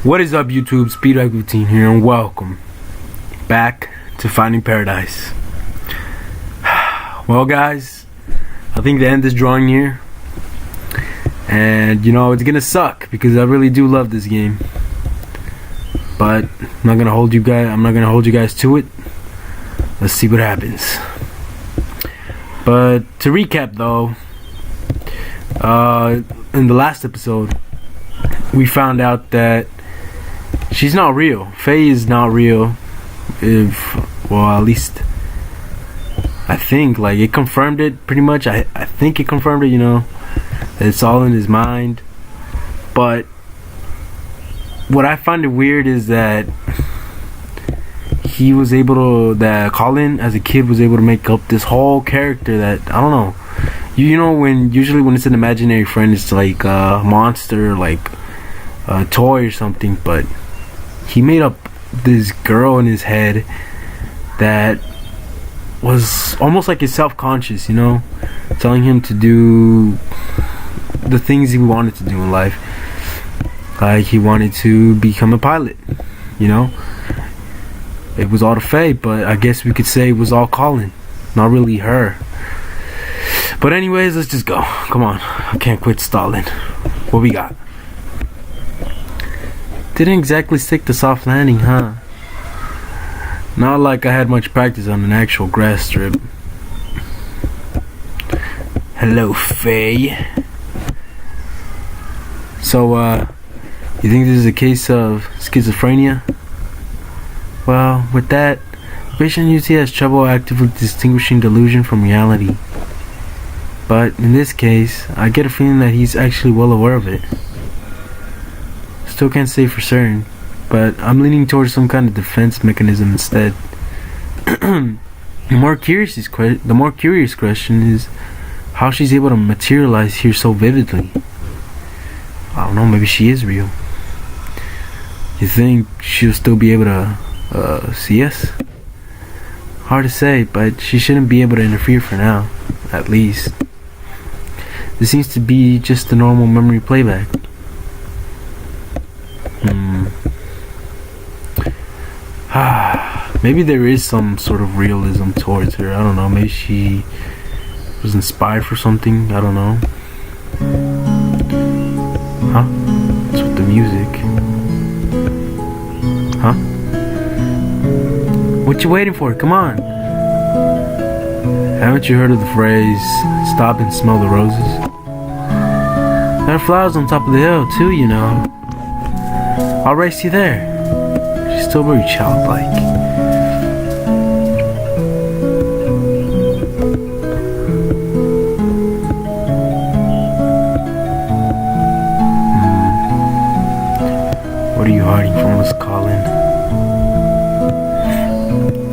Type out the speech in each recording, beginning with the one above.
What is up, YouTube? Speedbag Routine here, and welcome back to Finding Paradise. Well, guys, I think the end is drawing near, and it's gonna suck because I really do love this game. But I'm not gonna hold you guys to it. Let's see what happens. But to recap, though, in the last episode, we found out that she's not real. Faye is not real. At least I think, it confirmed it pretty much. I think it confirmed it, that it's all in his mind. But what I find it weird is that Colin as a kid was able to make up this whole character that, I don't know. Usually when it's an imaginary friend, it's like a monster, like a toy or something, but he made up this girl in his head that was almost like he's self-conscious, telling him to do the things he wanted to do in life. Like he wanted to become a pilot, It was all to Faye, but I guess we could say it was all Colin, not really her. But anyways, let's just go. Come on, I can't quit stalling. What we got? Didn't exactly stick to soft landing, huh? Not like I had much practice on an actual grass strip. Hello, Faye. So, you think this is a case of schizophrenia? Well, with that, the patient usually has trouble actively distinguishing delusion from reality. But in this case, I get a feeling that he's actually well aware of it. Still can't say for certain, but I'm leaning towards some kind of defense mechanism instead. The more curious question is how she's able to materialize here so vividly. I don't know, maybe she is real. You think she'll still be able to see us? Hard to say, but she shouldn't be able to interfere for now, at least. This seems to be just a normal memory playback. Maybe there is some sort of realism towards her. I don't know. Maybe she was inspired for something. I don't know. Huh? What's with the music? Huh? What you waiting for? Come on. Haven't you heard of the phrase, stop and smell the roses? There are flowers on top of the hill too, I'll race you there. She's still very childlike. What are you hiding from us, Colin?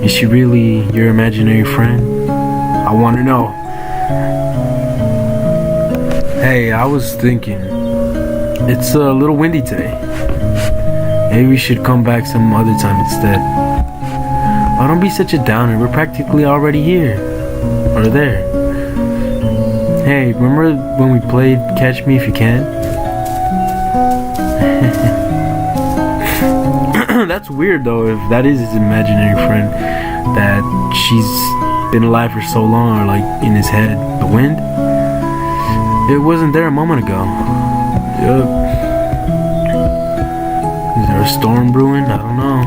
Is she really your imaginary friend? I want to know. Hey, I was thinking, it's a little windy today. Maybe we should come back some other time instead. Oh, don't be such a downer. We're practically already here. Or there. Hey, remember when we played Catch Me If You Can? That's weird though, if that is his imaginary friend, that she's been alive for so long, or like in his head. The wind? It wasn't there a moment ago. Yup. Is there a storm brewing? I don't know.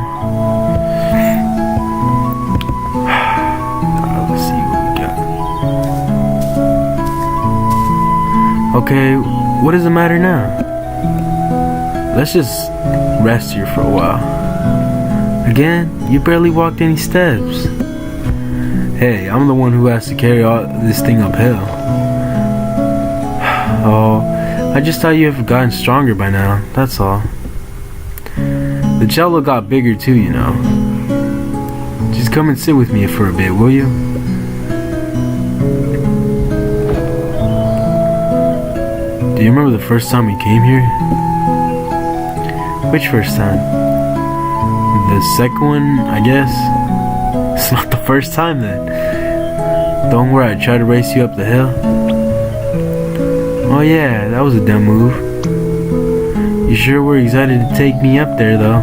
Let's see what we got. Okay, what is the matter now? Let's just rest here for a while. Again, you barely walked any steps. Hey, I'm the one who has to carry all this thing uphill. Oh, I just thought you have gotten stronger by now, that's all. The cello got bigger too, Just come and sit with me for a bit, will you? Do you remember the first time we came here? Which first time? The second one, I guess. It's not the first time then. Don't worry, I tried to race you up the hill. Oh yeah, that was a dumb move. You sure were excited to take me up there, though.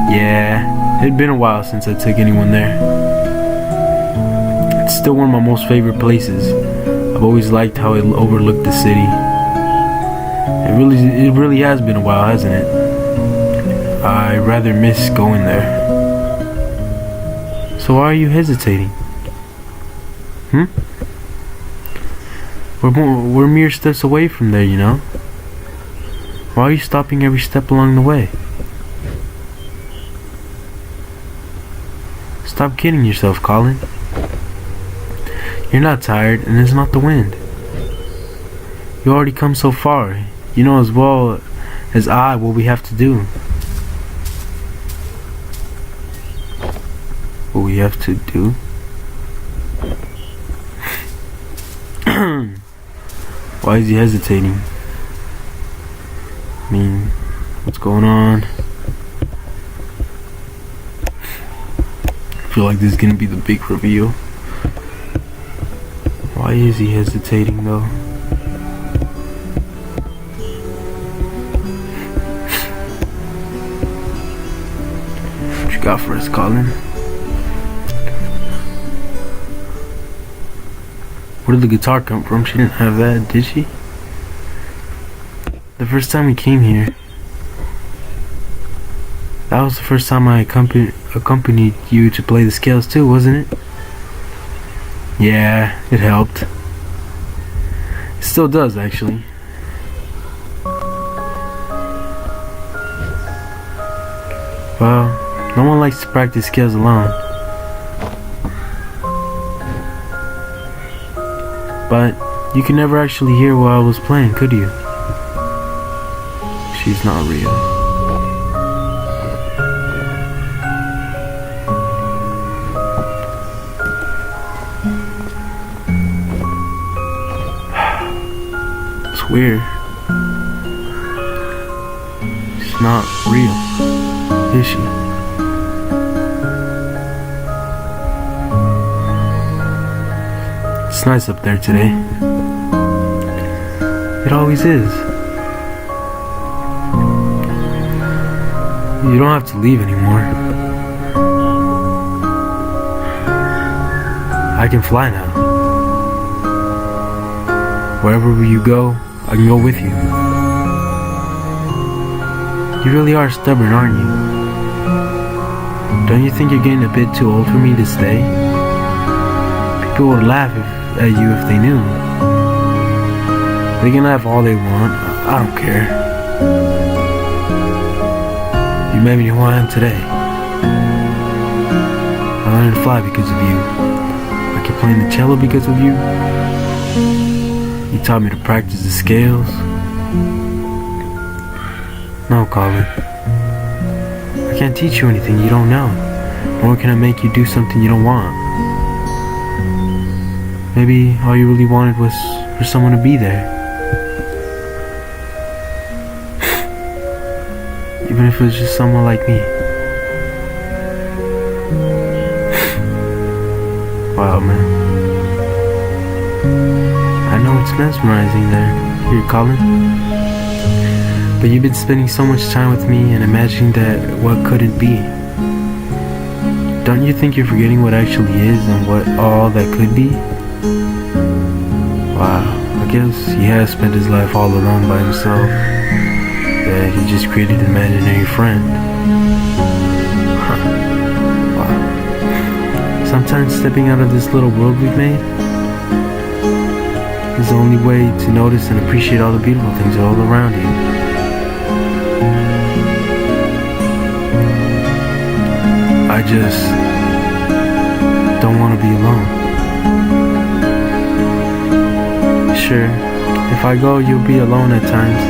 Yeah, it'd been a while since I took anyone there. It's still one of my most favorite places. I've always liked how it overlooked the city. It really has been a while, hasn't it? I rather miss going there. So why are you hesitating? We're mere steps away from there, you know? Why are you stopping every step along the way? Stop kidding yourself, Colin. You're not tired, and it's not the wind. You already come so far. You know as well as I what we have to do. What we have to do? Why is he hesitating? I mean, what's going on? I feel like this is gonna be the big reveal. Why is he hesitating though? What you got for us, Colin? Where did the guitar come from? She didn't have that, did she? The first time we came here, that was the first time I accompanied you to play the scales too, wasn't it? Yeah, it helped. It still does, actually. Well, no one likes to practice scales alone. But you could never actually hear what I was playing, could you? She's not real. It's weird. She's not real, is she? It's nice up there today. It always is. You don't have to leave anymore. I can fly now. Wherever you go, I can go with you. You really are stubborn, aren't you? Don't you think you're getting a bit too old for me to stay? People would laugh at you if they knew. They can laugh all they want. I don't care. You made me who I am today. I learned to fly because of you. I can play the cello because of you. You taught me to practice the scales. No, Colin. I can't teach you anything you don't know. Nor can I make you do something you don't want. Maybe all you really wanted was for someone to be there. Even if it was just someone like me. Wow, man. I know it's mesmerizing there, here, Colin. But you've been spending so much time with me and imagining that what couldn't be. Don't you think you're forgetting what actually is and what all that could be? Wow, I guess he has spent his life all alone by himself. That he just created an imaginary friend. Wow. Sometimes stepping out of this little world we've made is the only way to notice and appreciate all the beautiful things all around you. I just don't want to be alone. Sure, if I go, you'll be alone at times,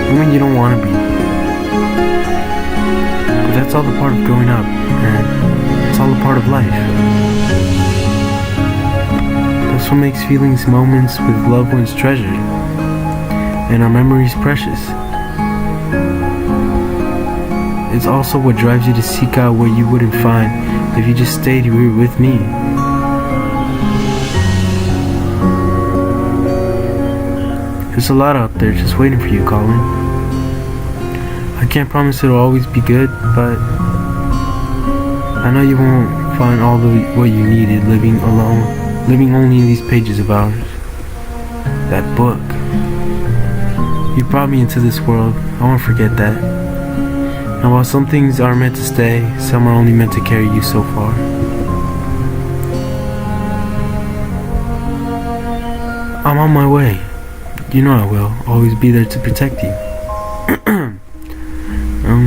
even when you don't want to be. But that's all the part of growing up, and it's all a part of life. That's what makes feelings, moments with loved ones treasured, and our memories precious. It's also what drives you to seek out what you wouldn't find if you just stayed here with me. There's a lot out there just waiting for you, Colin. can't promise it'll always be good, but I know you won't find all what you needed living alone, living only in these pages of ours. That book. You brought me into this world. I won't forget that. And while some things are meant to stay, some are only meant to carry you so far. I'm on my way. You know I will. Always be there to protect you.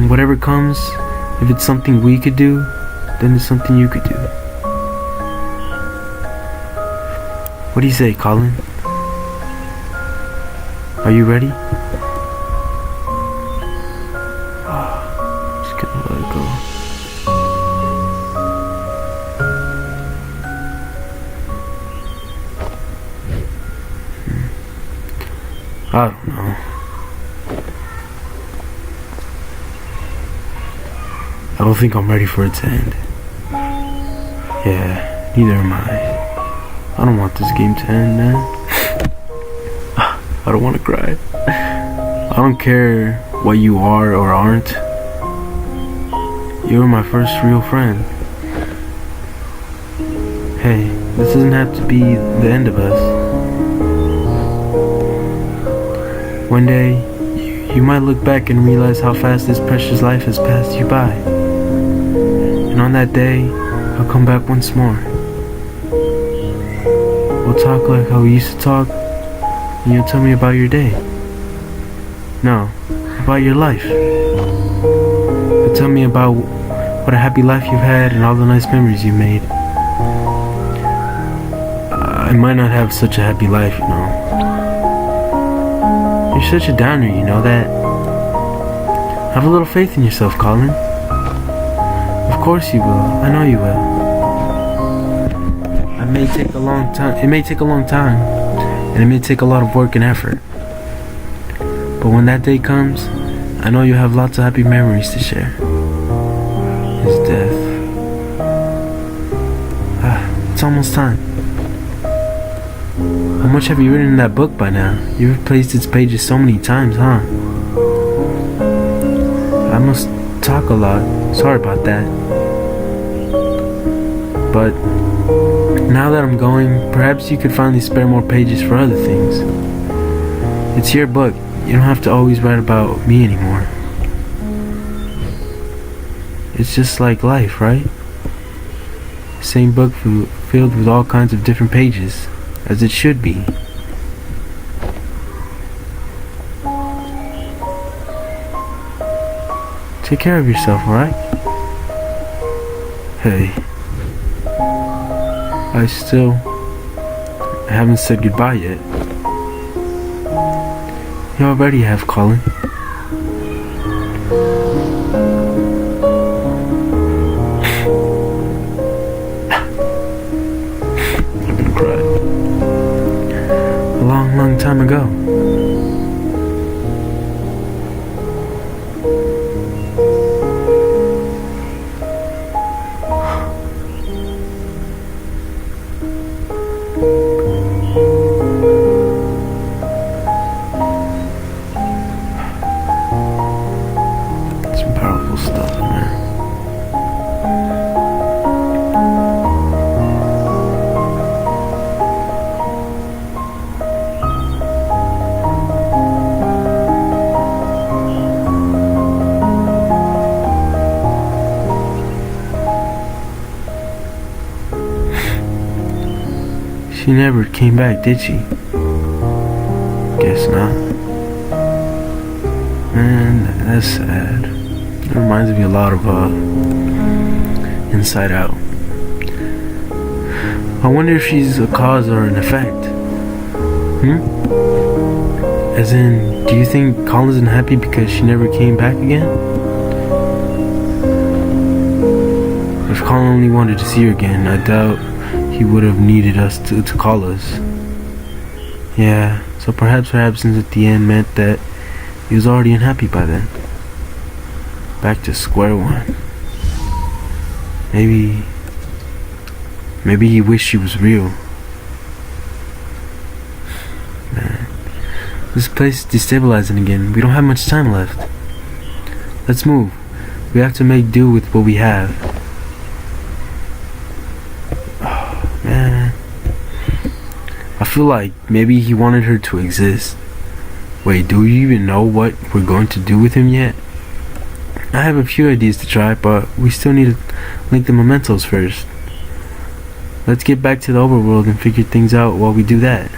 Whatever comes, if it's something we could do, then it's something you could do. What do you say, Colin? Are you ready? Just gonna let it go. I don't know. I don't think I'm ready for it to end. Yeah, neither am I. I don't want this game to end, man. I don't want to cry. I don't care what you are or aren't. You were my first real friend. Hey, this doesn't have to be the end of us. One day, you might look back and realize how fast this precious life has passed you by. And on that day, I'll come back once more. We'll talk like how we used to talk, and you'll tell me about your day. No, about your life. You'll tell me about what a happy life you've had and all the nice memories you made. I might not have such a happy life, you know. You're such a downer, you know that. Have a little faith in yourself, Colin. Of course you will. I know you will. It may take a long time, and it may take a lot of work and effort. But when that day comes, I know you'll have lots of happy memories to share. His death. It's almost time. How much have you written in that book by now? You've replaced its pages so many times, huh? I must talk a lot. Sorry about that. But now that I'm going, perhaps you could finally spare more pages for other things. It's your book. You don't have to always write about me anymore. It's just like life, right? Same book filled with all kinds of different pages, as it should be. Take care of yourself, alright? Hey. I haven't said goodbye yet. You already have, Colin. I'm gonna cry. A long, long time ago. Stuff, man. She never came back, did she? Guess not. Man, that's sad. It reminds me a lot of Inside Out. I wonder if she's a cause or an effect. As in, do you think Colin's unhappy because she never came back again? If Colin only wanted to see her again, I doubt he would have needed us to call us. Yeah, so perhaps her absence at the end meant that he was already unhappy by then. Back to square one. Maybe he wished she was real. Man, this place is destabilizing again. We don't have much time left. Let's move. We have to make do with what we have. Oh, man. I feel like maybe he wanted her to exist. Wait, do you even know what we're going to do with him yet? I have a few ideas to try, but we still need to link the mementos first. Let's get back to the overworld and figure things out while we do that.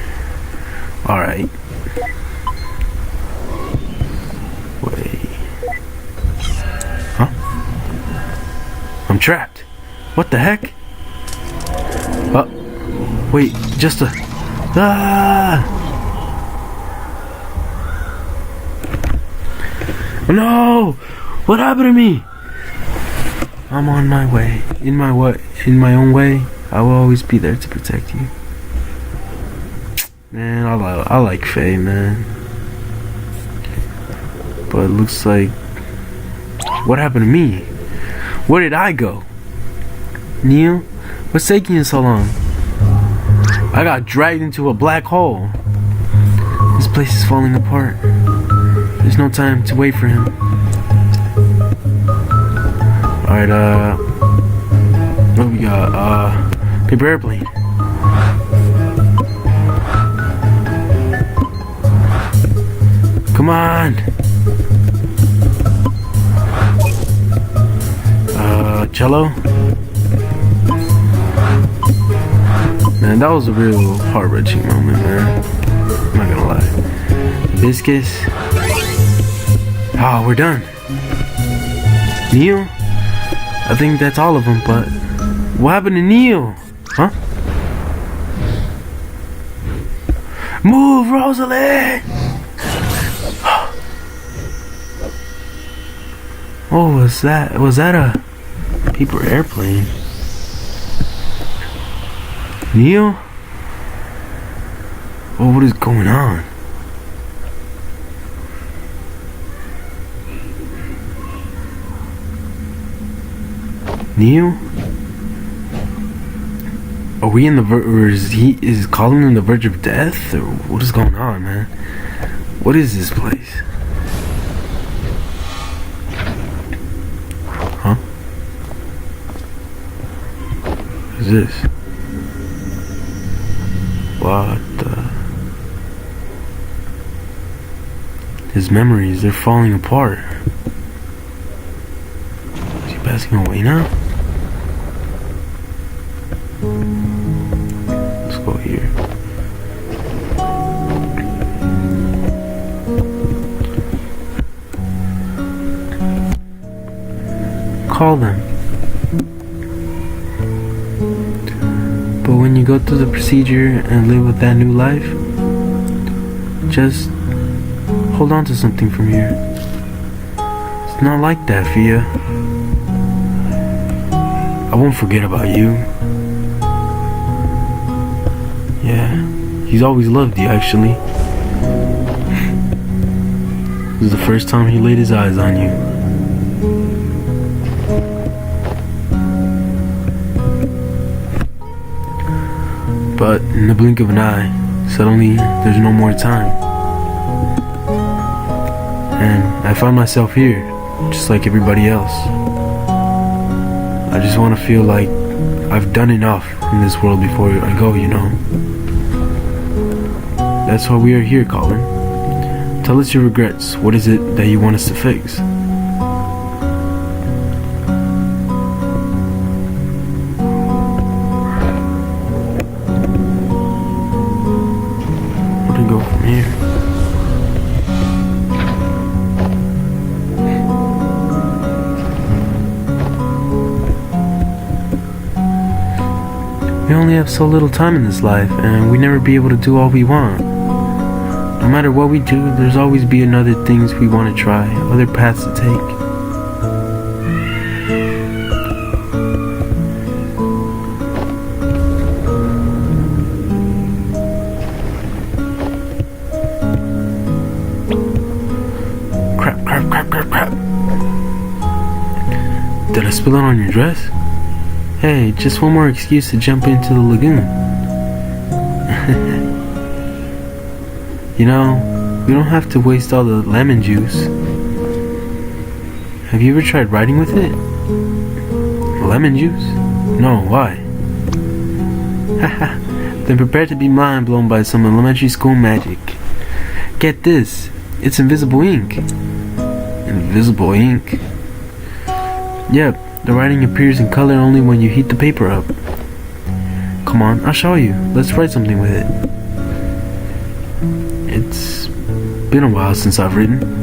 Alright. Wait. Huh? I'm trapped. What the heck? Wait, just a... Ah! No! What happened to me? I'm on my way. In my own way. I will always be there to protect you. Man, I like Faye, man. But it looks like... What happened to me? Where did I go? Neil? What's taking you so long? I got dragged into a black hole. This place is falling apart. There's no time to wait for him. Alright, what do we got? Paper airplane. Come on! Cello? Man, that was a real heart-wrenching moment, man. I'm not gonna lie. Hibiscus. Oh, we're done. Neil? I think that's all of them, but what happened to Neil? Huh? Move, Rosalind! What was that? Was that a paper airplane? Neil? Oh, what is going on? Neil? Are we in the or is Colin on the verge of death? Or what is going on, man? What is this place? Huh? What is this? What the... His memories, they're falling apart. Is he passing away now? Let's go here. Call them. But when you go through the procedure and live with that new life, just hold on to something from here. It's not like that, Fia. I won't forget about you. Yeah, he's always loved you, actually. This is the first time he laid his eyes on you. But in the blink of an eye, suddenly there's no more time. And I found myself here, just like everybody else. I just want to feel like I've done enough in this world before I go, you know. That's why we are here, Colin. Tell us your regrets. What is it that you want us to fix? Where to go from here? We only have so little time in this life, and we never be able to do all we want. No matter what we do, there's always be another things we want to try, other paths to take. Crap. Did I spill it on your dress? Hey, just one more excuse to jump into the lagoon. You know, we don't have to waste all the lemon juice. Have you ever tried writing with it? Lemon juice? No, why? Haha. Then prepare to be mind blown by some elementary school magic. Get this. It's invisible ink. Invisible ink? Yep, the writing appears in color only when you heat the paper up. Come on, I'll show you. Let's write something with it. It's been a while since I've written.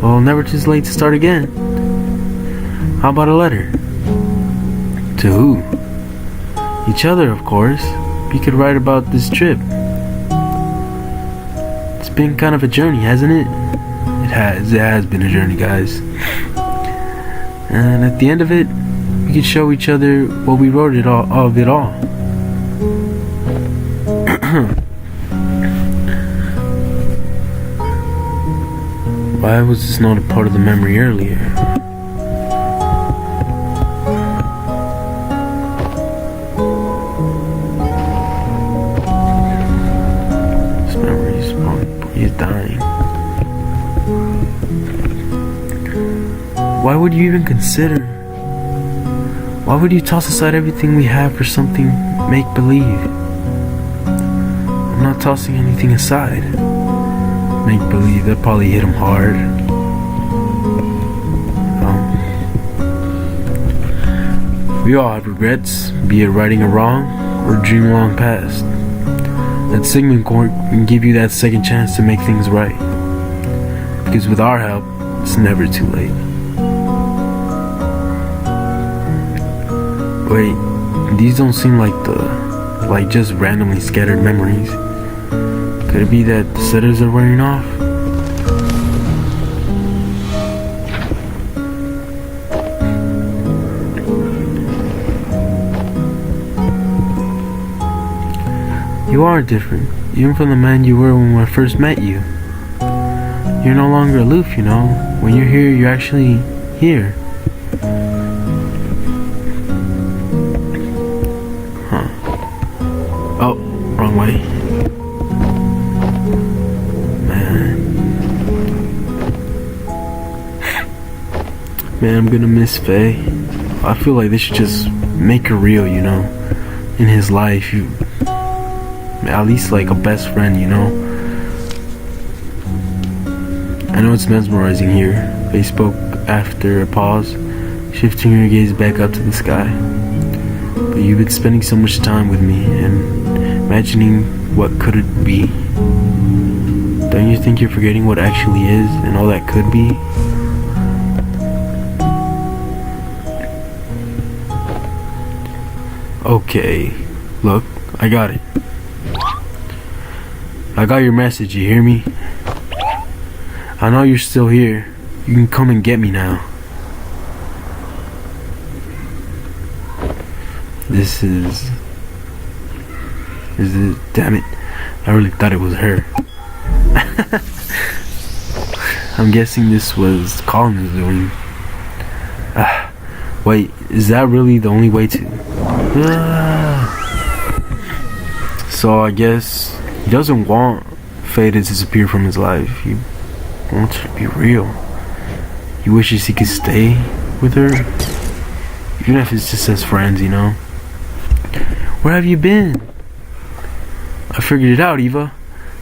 Well, never too late to start again. How about a letter? To who? Each other, of course. We could write about this trip. It's been kind of a journey, hasn't it? It has been a journey, guys. And at the end of it, we could show each other what we wrote of it all. Why was this not a part of the memory earlier? This memory is probably dying. Why would you even consider? Why would you toss aside everything we have for something make-believe? I'm not tossing anything aside. Make-believe, that probably hit him hard. We all have regrets, be it righting a wrong or dreaming long past. That Sigmund Court can give you that second chance to make things right. Because with our help, it's never too late. Wait, these don't seem like just randomly scattered memories. Could it be that the setters are wearing off? You are different, even from the man you were when I first met you. You're no longer aloof, you know. When you're here, you're actually here. Oh, wrong way. Man, I'm gonna miss Faye. I feel like they should just make her real, you know. In his life, at least like a best friend, you know. I know it's mesmerizing here. Faye spoke after a pause, shifting her gaze back up to the sky. But you've been spending so much time with me and imagining what could it be. Don't you think you're forgetting what actually is and all that could be? Okay, look, I got it. I got your message, you hear me? I know you're still here. You can come and get me now. This is damn it. I really thought it was her. I'm guessing this was Colin's doing. Wait, is that really the only way to? So I guess he doesn't want Faye to disappear from his life. He wants her to be real. He wishes he could stay with her, even if it's just as friends, you know. Where have you been? I figured it out, Eva.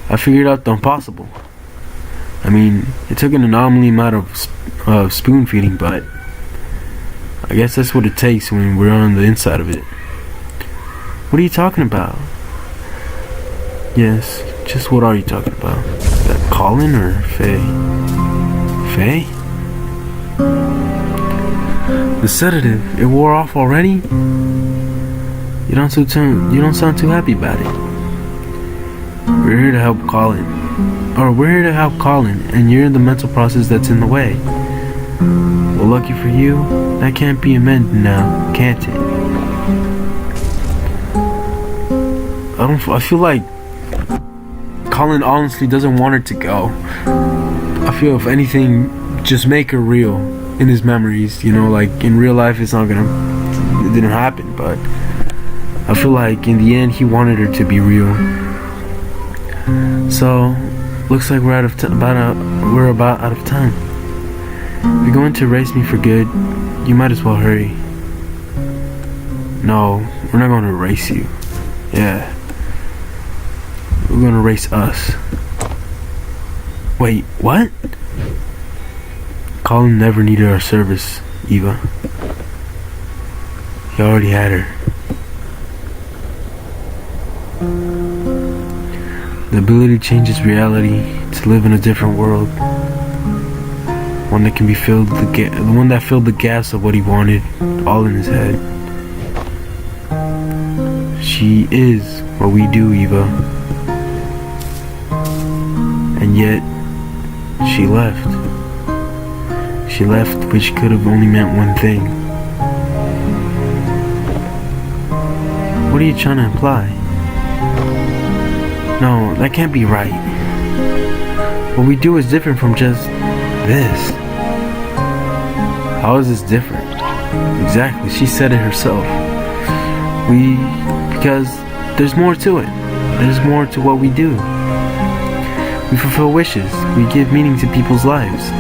I figured out the impossible. I mean, it took an anomaly amount of spoon feeding, but I guess that's what it takes when we're on the inside of it. What are you talking about? Yes, just what are you talking about? Is that Colin or Faye? Faye? The sedative, it wore off already? You don't sound too happy about it. We're here to help Colin. We're here to help Colin, and you're in the mental process that's in the way. Well, lucky for you, that can't be amended now, can't it? I feel like Colin honestly doesn't want her to go. I feel if anything, just make her real in his memories, you know, like in real life it didn't happen, but I feel like in the end he wanted her to be real. So, looks like we're about out of time. If you're going to erase me for good, you might as well hurry. No, we're not going to erase you. Yeah. We're going to erase us. Wait, what? Colin never needed our service, Eva. He already had her. The ability to change his reality, to live in a different world. One that can be filled the one that filled the gaps of what he wanted, all in his head. She is what we do, Eva. And yet, she left. She left, which could have only meant one thing. What are you trying to imply? No, that can't be right. What we do is different from just this. How is this different? Exactly, she said it herself. Because there's more to it. There's more to what we do. We fulfill wishes. We give meaning to people's lives.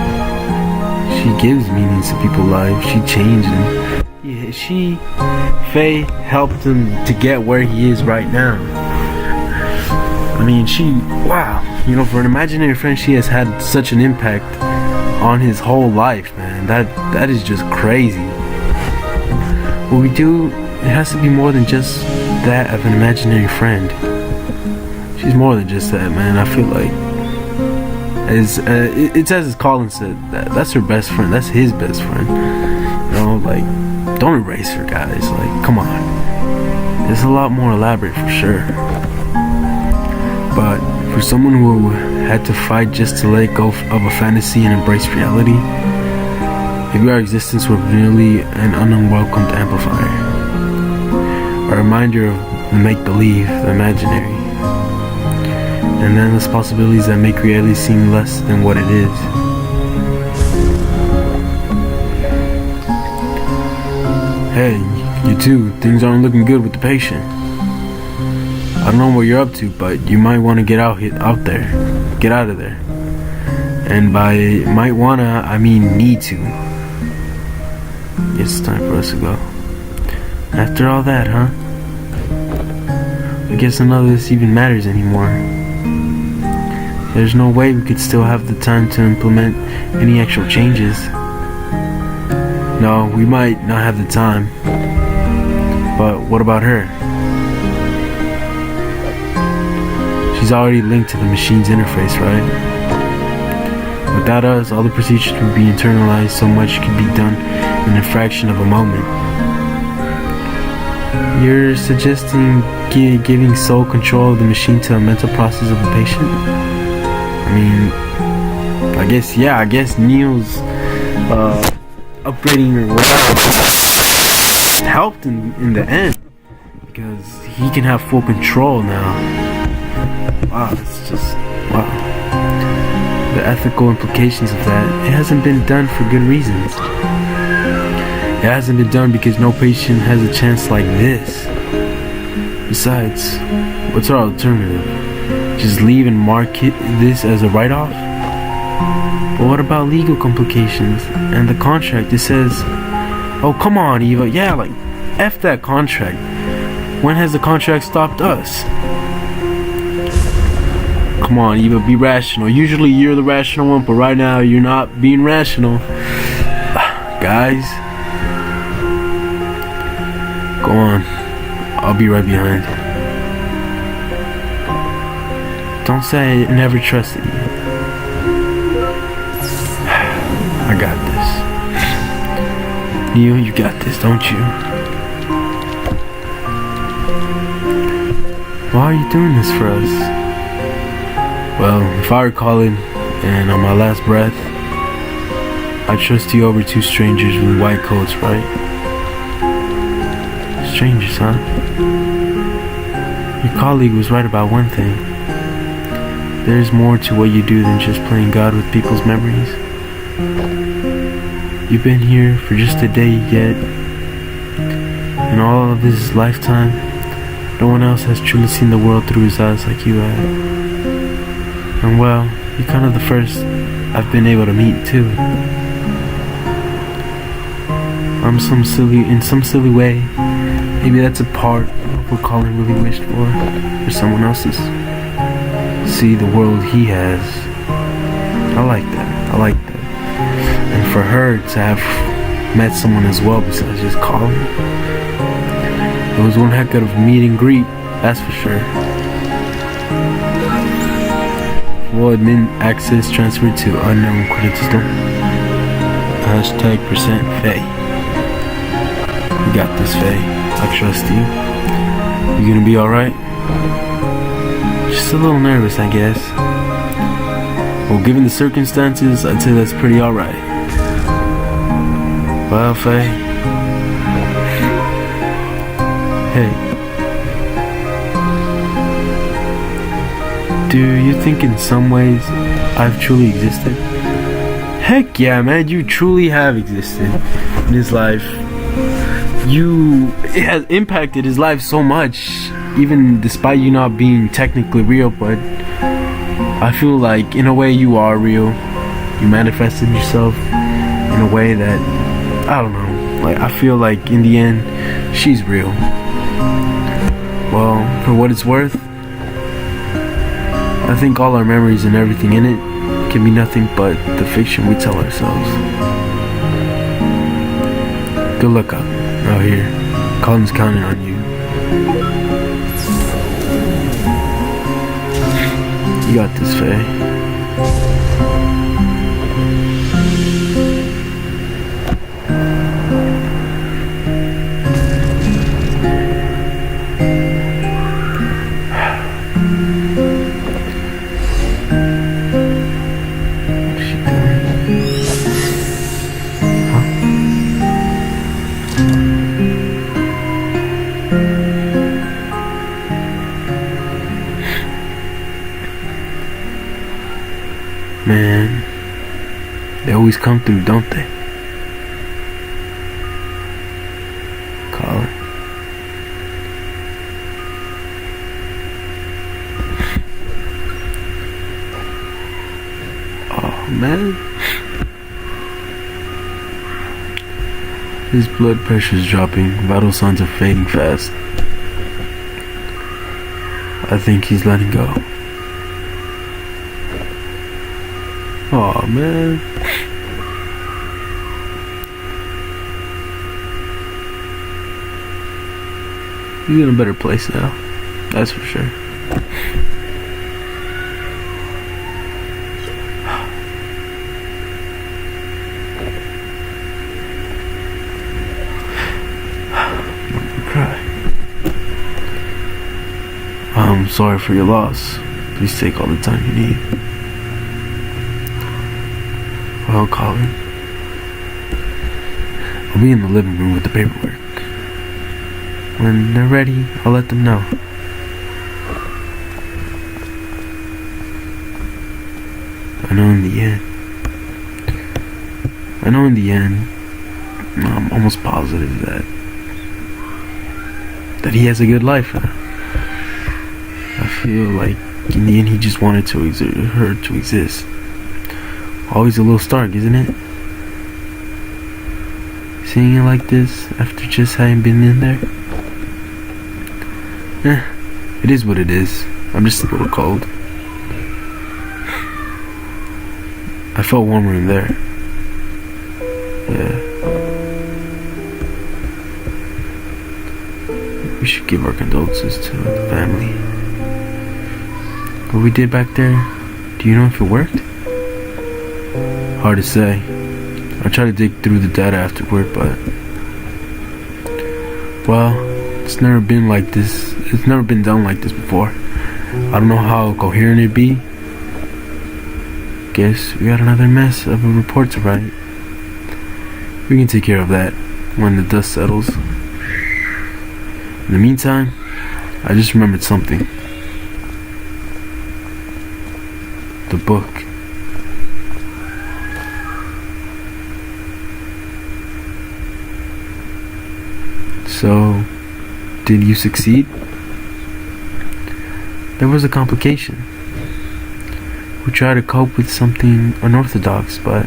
She gives meaning to people's lives. She changed him. Yeah, Faye helped him to get where he is right now. I mean, wow. You know, for an imaginary friend, she has had such an impact on his whole life, man. That is just crazy. What we do, it has to be more than just that of an imaginary friend. She's more than just that, man. I feel like it's as Colin said, that's her best friend. That's his best friend. You know, like, don't erase her, guys. Like, come on. It's a lot more elaborate for sure. But for someone who had to fight just to let go of a fantasy and embrace reality, maybe our existence was merely an unwelcomed amplifier. A reminder of the make-believe, the imaginary, and endless possibilities that make reality seem less than what it is. Hey, you too, things aren't looking good with the patient. I don't know what you're up to, but you might want to get out there. Get out of there. And by might wanna, I mean need to. It's time for us to go. After all that, huh? I guess none of this even matters anymore. There's no way we could still have the time to implement any actual changes. No, we might not have the time. But what about her? She's already linked to the machine's interface, right? Without us, all the procedures would be internalized, so much could be done in a fraction of a moment. You're suggesting giving sole control of the machine to a mental process of a patient? I mean, I guess Neil's upgrading or whatever helped in the end, because he can have full control now. Wow, it's just, wow. The ethical implications of that, it hasn't been done for good reasons. It hasn't been done because no patient has a chance like this. Besides, what's our alternative? Just leave and mark this as a write-off? But what about legal complications and the contract? It says, oh, come on, Eva. Yeah, like, F that contract. When has the contract stopped us? Come on, Eva, be rational. Usually you're the rational one, but right now you're not being rational. Guys, go on. I'll be right behind. Don't say I never trusted you. I got this. Neil, you got this, don't you? Why are you doing this for us? Well, if I were Colin, and on my last breath, I'd trust you over two strangers with white coats, right? Strangers, huh? Your colleague was right about one thing. There's more to what you do than just playing God with people's memories. You've been here for just a day, yet in all of his lifetime, no one else has truly seen the world through his eyes like you have. And well, you're kind of the first I've been able to meet too. in some silly way. Maybe that's a part of what Colin really wished for someone else's. See the world he has. I like that. And for her to have met someone as well besides just Colin, it was one heck of a meet and greet, that's for sure. Full admin access transferred to unknown credit system. Hashtag %Faye. You got this, Faye. I trust you. You gonna be alright? Just a little nervous, I guess. Well, given the circumstances, I'd say that's pretty alright. Well, Faye. Hey. Do you think in some ways I've truly existed? Heck yeah, man, you truly have existed in his life. It has impacted his life so much, even despite you not being technically real, but I feel like in a way you are real. You manifested yourself in a way that, I don't know, like I feel like in the end, she's real. Well, for what it's worth, I think all our memories and everything in it can be nothing but the fiction we tell ourselves. Good luck out here. Colin's counting on you. You got this, Faye. Man, they always come through, don't they? Colin. Oh, man. His blood pressure's dropping, vital signs are fading fast. I think he's letting go. Oh man. He's in a better place now. That's for sure. Cry. I'm sorry for your loss. Please take all the time you need. Well, Colin, I'll be in the living room with the paperwork. When they're ready, I'll let them know. I know in the end, I'm almost positive that he has a good life. I feel like in the end he just wanted her to exist. Always a little stark, isn't it? Seeing it like this after just having been in there. It is what it is. I'm just a little cold. I felt warmer in there. Yeah. We should give our condolences to the family. What we did back there, do you know if it worked? Hard to say. I tried to dig through the data afterward, but well, it's never been like this. It's never been done like this before. I don't know how coherent it'd be. Guess we got another mess of a report to write. We can take care of that when the dust settles. In the meantime, I just remembered something. The book. So, did you succeed? There was a complication. We tried to cope with something unorthodox, but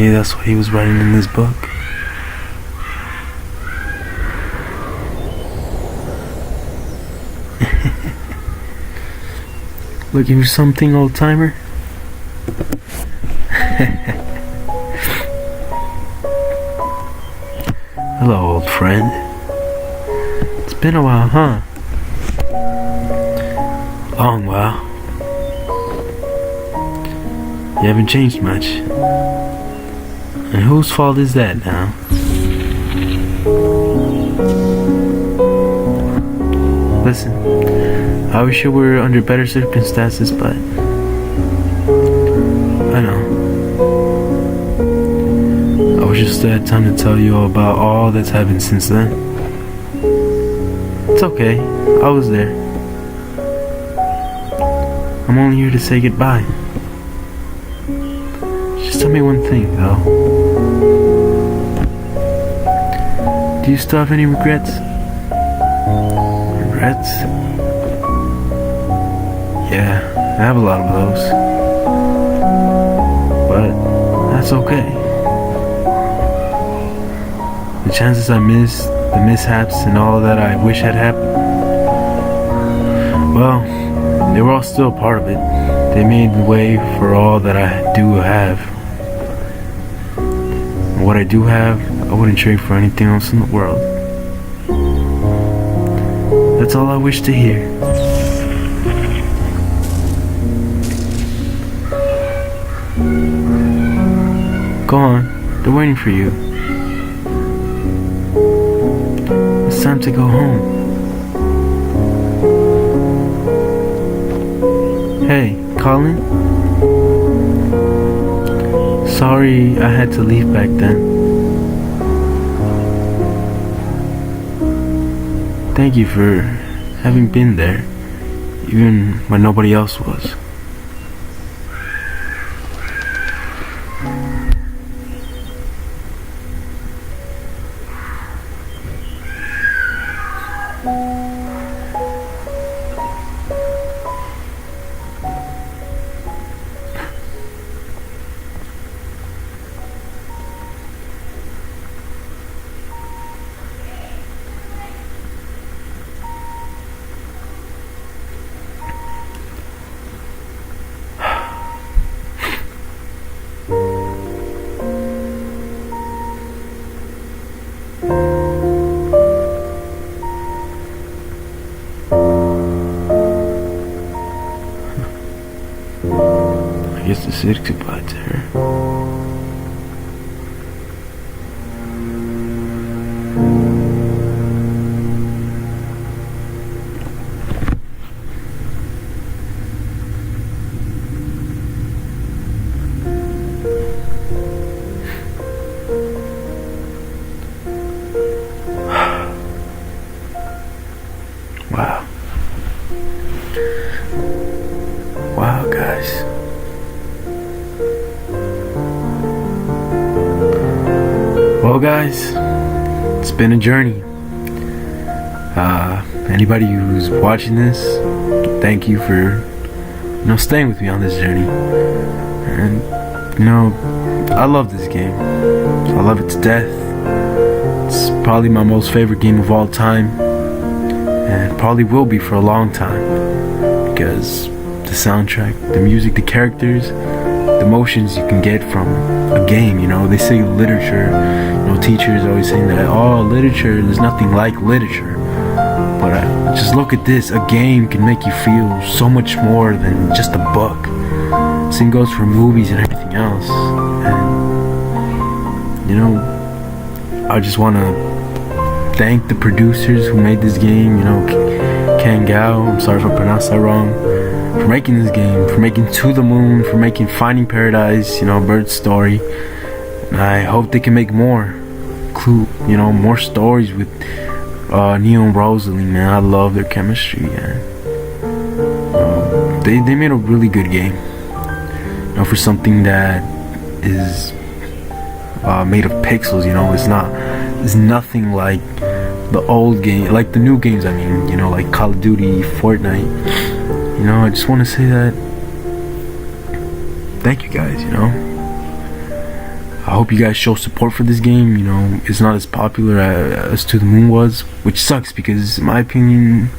Maybe that's what he was writing in this book. Looking for something, old timer? Hello, old friend. It's been a while, huh? Long while. You haven't changed much. And whose fault is that now? Listen, I wish you were under better circumstances, but I know. I wish I still had time to tell you all about all that's happened since then. It's okay, I was there. I'm only here to say goodbye. Just tell me one thing, though. Do you still have any regrets? Regrets? Yeah, I have a lot of those. But that's okay. The chances I missed, the mishaps, and all that I wish had happened, well, they were all still a part of it. They made the way for all that I do have. And what I do have, I wouldn't trade for anything else in the world. That's all I wish to hear. Go on, they're waiting for you. It's time to go home. Hey, Colin? Sorry I had to leave back then. Thank you for having been there, even when nobody else was. I guess to say goodbye to her. Wow. Wow, guys. Well, guys, it's been a journey. Anybody who's watching this, thank you for, staying with me on this journey. And, I love this game. I love it to death. It's probably my most favorite game of all time. And probably will be for a long time. Because the soundtrack, the music, the characters, the emotions you can get from a game, they say literature, teachers always saying that, literature, there's nothing like literature. But just look at this, a game can make you feel so much more than just a book. Same goes for movies and everything else. And, I just want to thank the producers who made this game, Ken Gao, I'm sorry if I pronounced that wrong, for making this game, for making To the Moon, for making Finding Paradise, Bird's Story. And I hope they can make more, more stories with Neo and Rosalie, man. I love their chemistry, and they made a really good game, for something that is made of pixels, it's nothing like the old game, like the new games, like Call of Duty, Fortnite. I just want to say that thank you guys, I hope you guys show support for this game. You know, it's not as popular as To the Moon was, which sucks because, in my opinion,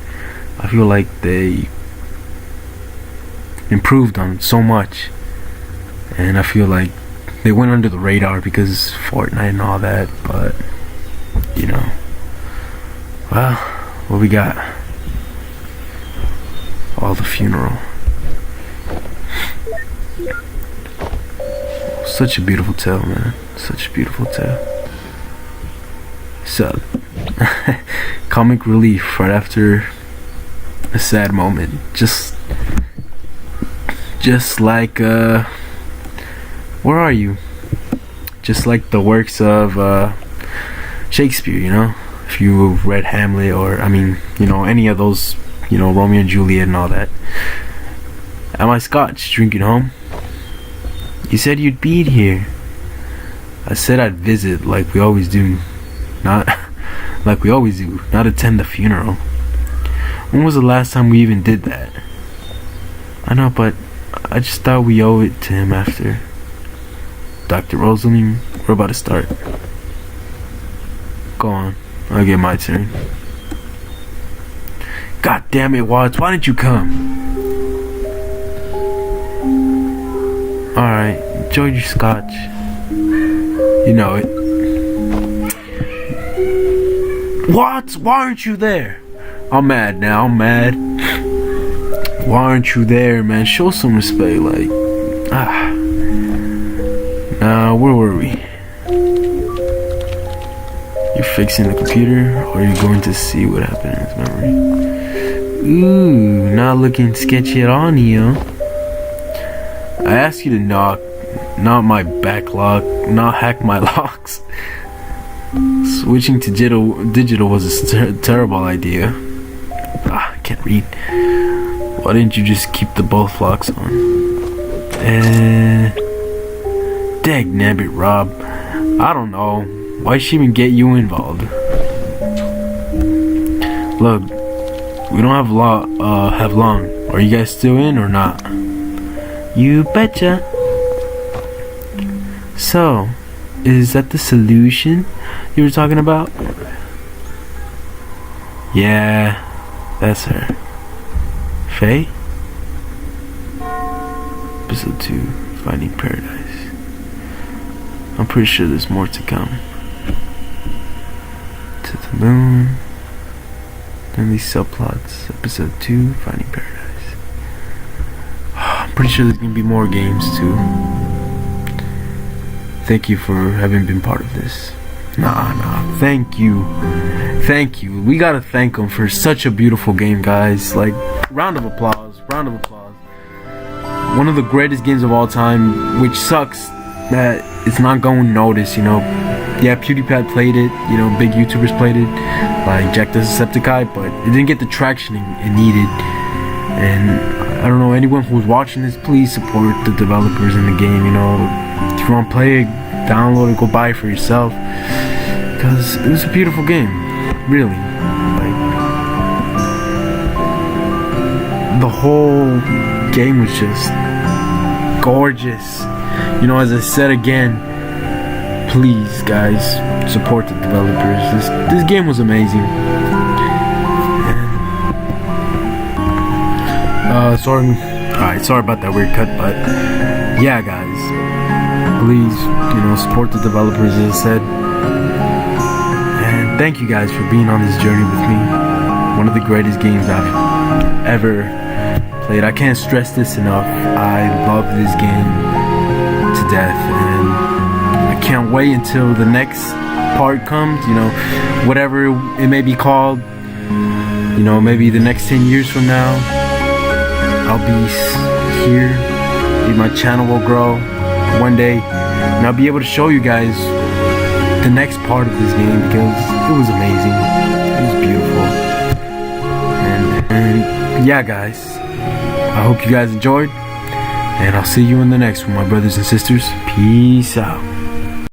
I feel like they improved on it so much, and I feel like they went under the radar because Fortnite and all that. But you know, well, what we got? All the funeral. Such a beautiful tale, man. Such a beautiful tale. So, comic relief right after a sad moment. Just like, where are you? Just like the works of Shakespeare, you know? If you read Hamlet, or, I mean, you know, any of those, you know, Romeo and Juliet and all that. Am I Scotch drinking home? You said you'd be here. I said I'd visit like we always do. Not like we always do. Not attend the funeral. When was the last time we even did that? I know, but I just thought we owe it to him after. Dr. Rosalind, we're about to start. Go on. I'll get my turn. God damn it, Watts. Why didn't you come? Alright, enjoy your scotch. You know it. What? Why aren't you there? I'm mad now, I'm mad. Why aren't you there, man? Show some respect, like. Now, where were we? You're fixing the computer, or you're going to see what happened in his memory? Ooh, not looking sketchy at all, Neo. I asked you to knock, not my backlog, not hack my locks. Switching to digital was a terrible idea. I can't read. Why didn't you just keep the both locks on? Dagnabbit, Rob. I don't know. Why should she even get you involved? Look, we don't have long. Are you guys still in or not? You betcha. So, is that the solution you were talking about? Yeah, that's her. Faye? Episode 2, Finding Paradise. I'm pretty sure there's more to come. To the Moon. Then these subplots. Episode 2, Finding Paradise. I'm pretty sure there's gonna be more games too. Thank you for having been part of this. Nah. Thank you. We gotta thank them for such a beautiful game, guys. Like, round of applause. One of the greatest games of all time, which sucks that it's not going noticed, you know. Yeah, PewDiePie played it, you know, big YouTubers played it, like Jack the Decepticeye, but it didn't get the traction it needed. And I don't know, anyone who's watching this, please support the developers in the game, you know. If you want to play it, download it, go buy it for yourself, because it was a beautiful game, really. Like, the whole game was just gorgeous. You know, as I said again, please, guys, support the developers. This game was amazing. Sorry about that weird cut, but yeah, guys, please, you know, support the developers, as I said. And thank you guys for being on this journey with me. One of the greatest games I've ever played. I can't stress this enough. I love this game to death, and I can't wait until the next part comes, you know, whatever it may be called. You know, maybe the next 10 years from now, I'll be here, maybe my channel will grow one day, and I'll be able to show you guys the next part of this game, because it was amazing. It was beautiful. And yeah, guys, I hope you guys enjoyed, and I'll see you in the next one, my brothers and sisters. Peace out.